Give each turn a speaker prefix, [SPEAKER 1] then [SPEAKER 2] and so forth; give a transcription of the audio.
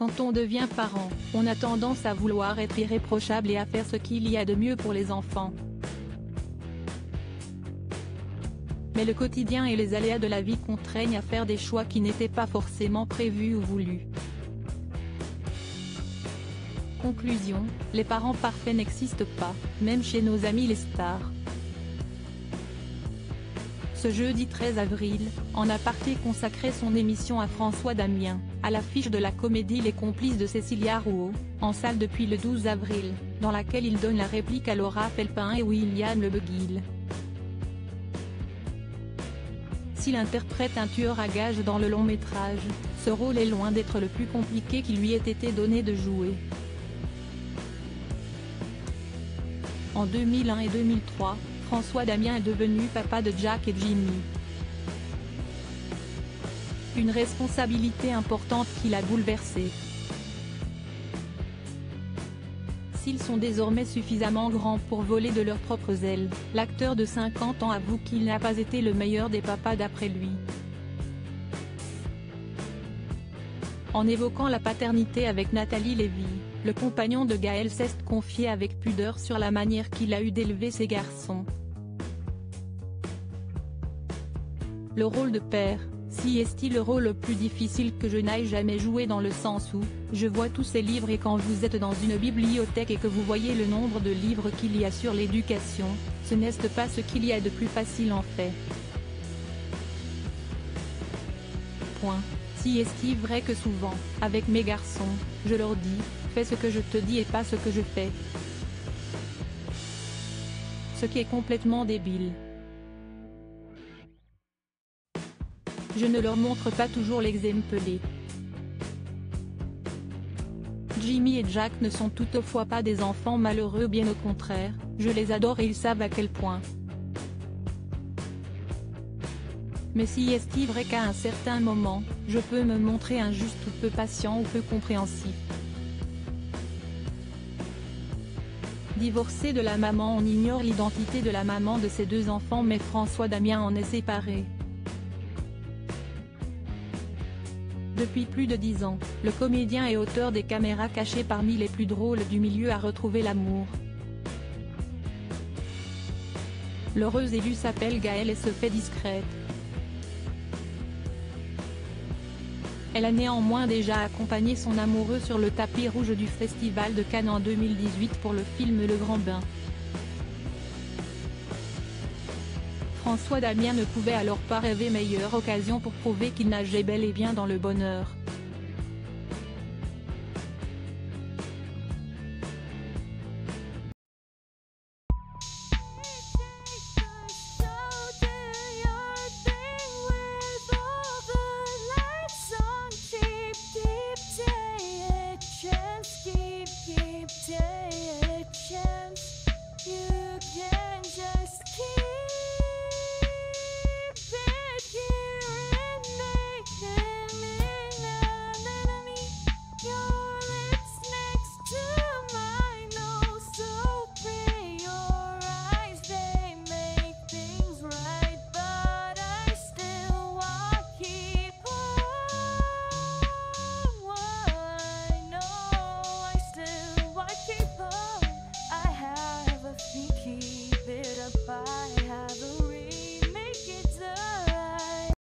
[SPEAKER 1] Quand on devient parent, on a tendance à vouloir être irréprochable et à faire ce qu'il y a de mieux pour les enfants. Mais le quotidien et les aléas de la vie contraignent à faire des choix qui n'étaient pas forcément prévus ou voulus. Conclusion, les parents parfaits n'existent pas, même chez nos amis les stars. Ce jeudi 13 avril, En Aparté consacrait son émission à François Damien, à l'affiche de la comédie Les Complices de Cécilia Rouault, en salle depuis le 12 avril, dans laquelle il donne la réplique à Laura Felpin et William Lebeguil. S'il interprète un tueur à gages dans le long métrage, ce rôle est loin d'être le plus compliqué qui lui ait été donné de jouer. En 2001 et 2003, François Damien est devenu papa de Jack et Jimmy. Une responsabilité importante qui l'a bouleversé. S'ils sont désormais suffisamment grands pour voler de leurs propres ailes, l'acteur de 50 ans avoue qu'il n'a pas été le meilleur des papas d'après lui. En évoquant la paternité avec Nathalie Lévy, le compagnon de Gaël s'est confié avec pudeur sur la manière qu'il a eu d'élever ses garçons. Le rôle de père, si est-il le rôle le plus difficile que je n'aille jamais joué dans le sens où, je vois tous ces livres et quand vous êtes dans une bibliothèque et que vous voyez le nombre de livres qu'il y a sur l'éducation, ce n'est pas ce qu'il y a de plus facile en fait. Point. Si est-il vrai que souvent, avec mes garçons, je leur dis, fais ce que je te dis et pas ce que je fais. Ce qui est complètement débile. Je ne leur montre pas toujours l'exemplé. Jimmy et Jack ne sont toutefois pas des enfants malheureux, bien au contraire, je les adore et ils savent à quel point. Mais si est-il vrai qu'à un certain moment, je peux me montrer injuste ou peu patient ou peu compréhensif. Divorcé de la maman, on ignore l'identité de la maman de ses deux enfants, mais François Damien en est séparé. Depuis plus de 10 ans, le comédien et auteur des Caméras cachées parmi les plus drôles du milieu a retrouvé l'amour. L'heureuse élue s'appelle Gaëlle et se fait discrète. Elle a néanmoins déjà accompagné son amoureux sur le tapis rouge du Festival de Cannes en 2018 pour le film Le Grand Bain. François Damien ne pouvait alors pas rêver meilleure occasion pour prouver qu'il nageait bel et bien dans le bonheur.